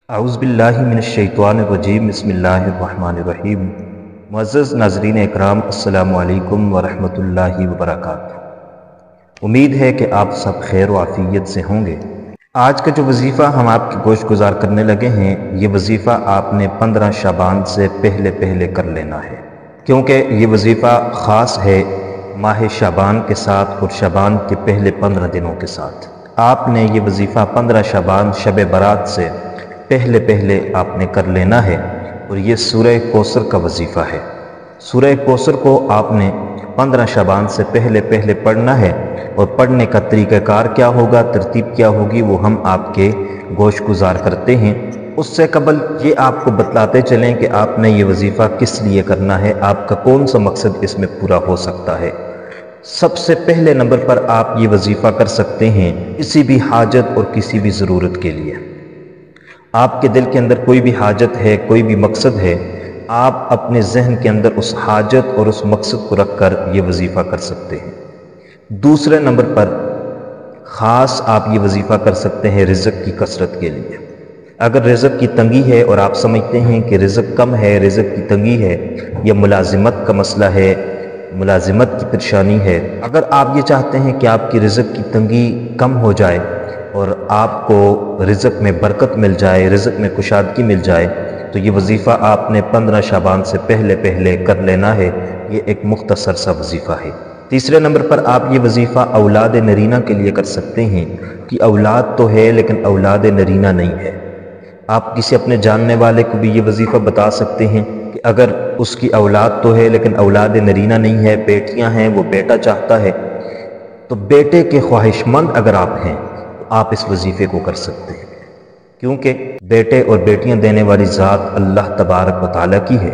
अऊज़ुबिल्लाहि मिनश्शैतानिर्रजीम बिस्मिल्लाहिर्रहमानिर्रहीम। मुअज़्ज़ज़ नाज़रीन इकराम, अस्सलामु अलैकुम वरहमतुल्लाहि वबरकातुहू। उम्मीद है कि आप सब खैर व आफ़ियत से होंगे। आज का जो वजीफ़ा हम आपकी गोश गुजार करने लगे हैं, ये वजीफ़ा आपने 15 शाबान से पहले पहले कर लेना है, क्योंकि ये वजीफ़ा ख़ास है माह शाबान के साथ और शाबान के पहले 15 दिनों के साथ। आपने ये वजीफ़ा 15 शाबान शब बारात से पहले पहले आपने कर लेना है, और ये सूरह कौसर का वजीफ़ा है। सूरह कौसर को आपने 15 शाबान से पहले पहले पढ़ना है, और पढ़ने का तरीक़ाकार क्या होगा, तरतीब क्या होगी, वो हम आपके गोश गुजार करते हैं। उससे कबल ये आपको बतलाते चलें कि आपने ये वजीफ़ा किस लिए करना है, आपका कौन सा मकसद इसमें पूरा हो सकता है। सबसे पहले नंबर पर आप ये वजीफ़ा कर सकते हैं किसी भी हाजत और किसी भी ज़रूरत के लिए। आपके दिल के अंदर कोई भी हाजत है, कोई भी मकसद है, आप अपने जहन के अंदर उस हाजत और उस मकसद को रख कर ये वजीफ़ा कर सकते हैं। दूसरे नंबर पर ख़ास आप ये वजीफ़ा कर सकते हैं रिज़्क़ की कसरत के लिए। अगर रिज़्क़ की तंगी है और आप समझते हैं कि रिज़्क़ कम है, रिज़्क़ की तंगी है, या मुलाजिमत का मसला है, मुलाजिमत की परेशानी है, अगर आप ये चाहते हैं कि आपकी रिज़्क़ की तंगी कम हो जाए और आपको रिज़्क़ में बरकत मिल जाए, रिज़्क़ में कुशादगी मिल जाए, तो ये वजीफ़ा आपने 15 शाबान से पहले पहले कर लेना है। ये एक मुख्तसर सा वजीफ़ा है। तीसरे नंबर पर आप ये वजीफ़ा औलाद नरीना के लिए कर सकते हैं कि औलाद तो है लेकिन औलाद नरीना नहीं है। आप किसी अपने जानने वाले को भी ये वजीफ़ा बता सकते हैं कि अगर उसकी औलाद तो है लेकिन औलाद नरीना नहीं है, बेटियां हैं, वो बेटा चाहता है, तो बेटे के ख्वाहिशमंद अगर आप हैं तो आप इस वजीफ़े को कर सकते हैं, क्योंकि बेटे और बेटियां देने वाली ज़ात अल्लाह तबारक व तआला की है।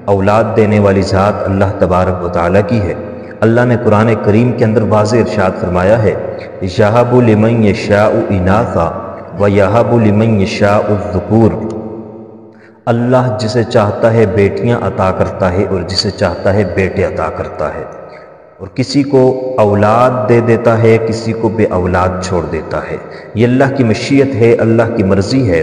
औलाद देने वाली ज़ात अल्लाह तबारक व तआला की है। अल्लाह ने कुरान करीम के अंदर वाज़ेह इरशाद फरमाया है, यहबु लिमन यशाउ इनासा व यहबु लिमन यशाउ ज़ुकूर। अल्लाह जिसे चाहता है बेटियां अता करता है और जिसे चाहता है बेटे अता करता है, और किसी को औलाद दे देता है, किसी को बे औलाद छोड़ देता है। ये अल्लाह की मशीयत है, अल्लाह की मर्ज़ी है।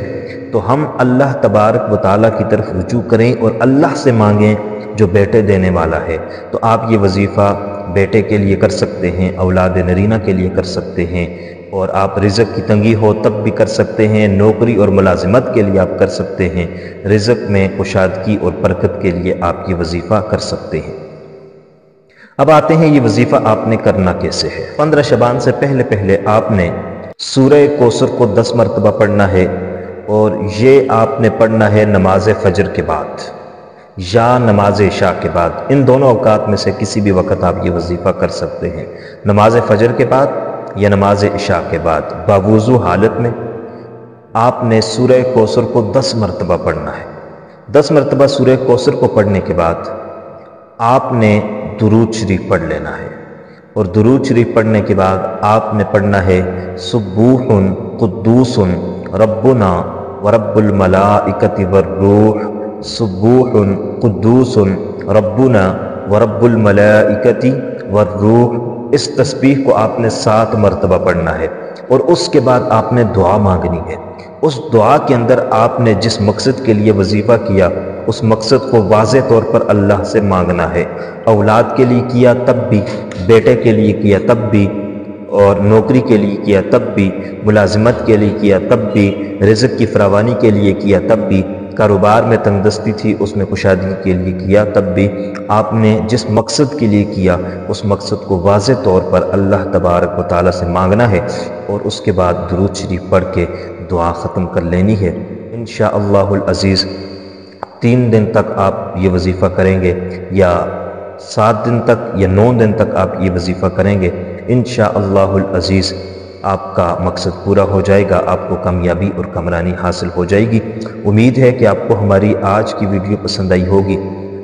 तो हम अल्लाह तबारक व तआला की तरफ रुजू करें और अल्लाह से मांगें जो बेटे देने वाला है। तो आप ये वजीफ़ा बेटे के लिए कर सकते हैं, औलाद नरीना के लिए कर सकते हैं, और आप रिज़्क़ की तंगी हो तब भी कर सकते हैं, नौकरी और मुलाजिमत के लिए आप कर सकते हैं, रिज़्क़ में कुशादगी और बरकत के लिए आप ये वजीफ़ा कर सकते हैं। अब आते हैं ये वजीफ़ा आपने करना कैसे है। 15 शबान से पहले पहले आपने सूरह कौसर को 10 मरतबा पढ़ना है, और ये आपने पढ़ना है नमाज फजर के बाद या नमाज इशा के बाद। इन दोनों अवकात में से किसी भी वक़्त आप ये वजीफ़ा कर सकते हैं, नमाज फजर के बाद या नमाज इशा के बाद। बावुज़ू हालत में आपने सूरह कौसर को 10 मरतबा पढ़ना है। 10 मरतबा सूरह कौसर को पढ़ने के बाद आपने दुरूद शरीफ पढ़ लेना है, और दुरूद शरीफ पढ़ने के बाद आपने पढ़ना है सुब्बूहुन कुद्दूसुन रब्बुना व रब्बुल मलाइकति वर्रूह, सुब्बूहुन कुद्दूसुन रब्बुना व रब्बुल मलाइकति वर्रूह। इस तस्बीह को आपने 7 मरतबा पढ़ना है, और उसके बाद आपने दुआ मांगनी है। उस दुआ के अंदर आपने जिस मकसद के लिए वजीफ़ा किया, उस मकसद को वाज़े तौर पर अल्लाह से मांगना है। औलाद के लिए किया तब भी, बेटे के लिए किया तब भी, और नौकरी के लिए किया तब भी, मुलाजिमत के लिए किया तब भी, रिज़्क़ की फरावानी के लिए किया तब भी, कारोबार में तंगदस्ती थी उसमें कुशादगी के लिए किया तब भी, आपने जिस मकसद के लिए किया उस मकसद को वाज़े तौर पर अल्लाह तबारक व तआला से मांगना है, और उसके बाद दुरूद शरीफ पढ़ के दुआ ख़त्म कर लेनी है। इंशाअल्लाहुल अज़ीज़ 3 दिन तक आप ये वजीफ़ा करेंगे, या 7 दिन तक या 9 दिन तक आप ये वजीफ़ा करेंगे, इंशाअल्लाहुल अज़ीज़ आपका मकसद पूरा हो जाएगा, आपको कामयाबी और कामरानी हासिल हो जाएगी। उम्मीद है कि आपको हमारी आज की वीडियो पसंद आई होगी।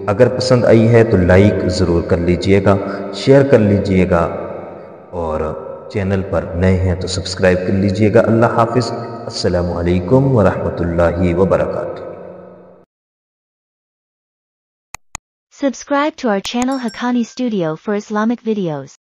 अगर पसंद आई है तो लाइक ज़रूर कर लीजिएगा, शेयर कर लीजिएगा, और चैनल पर नए हैं तो सब्सक्राइब कर लीजिएगा। अल्लाह हाफ़िज़। अस्सलामु अलैकुम व रहमतुल्लाहि व बरकातुहू। Subscribe to our channel Haqqani Studio for Islamic videos.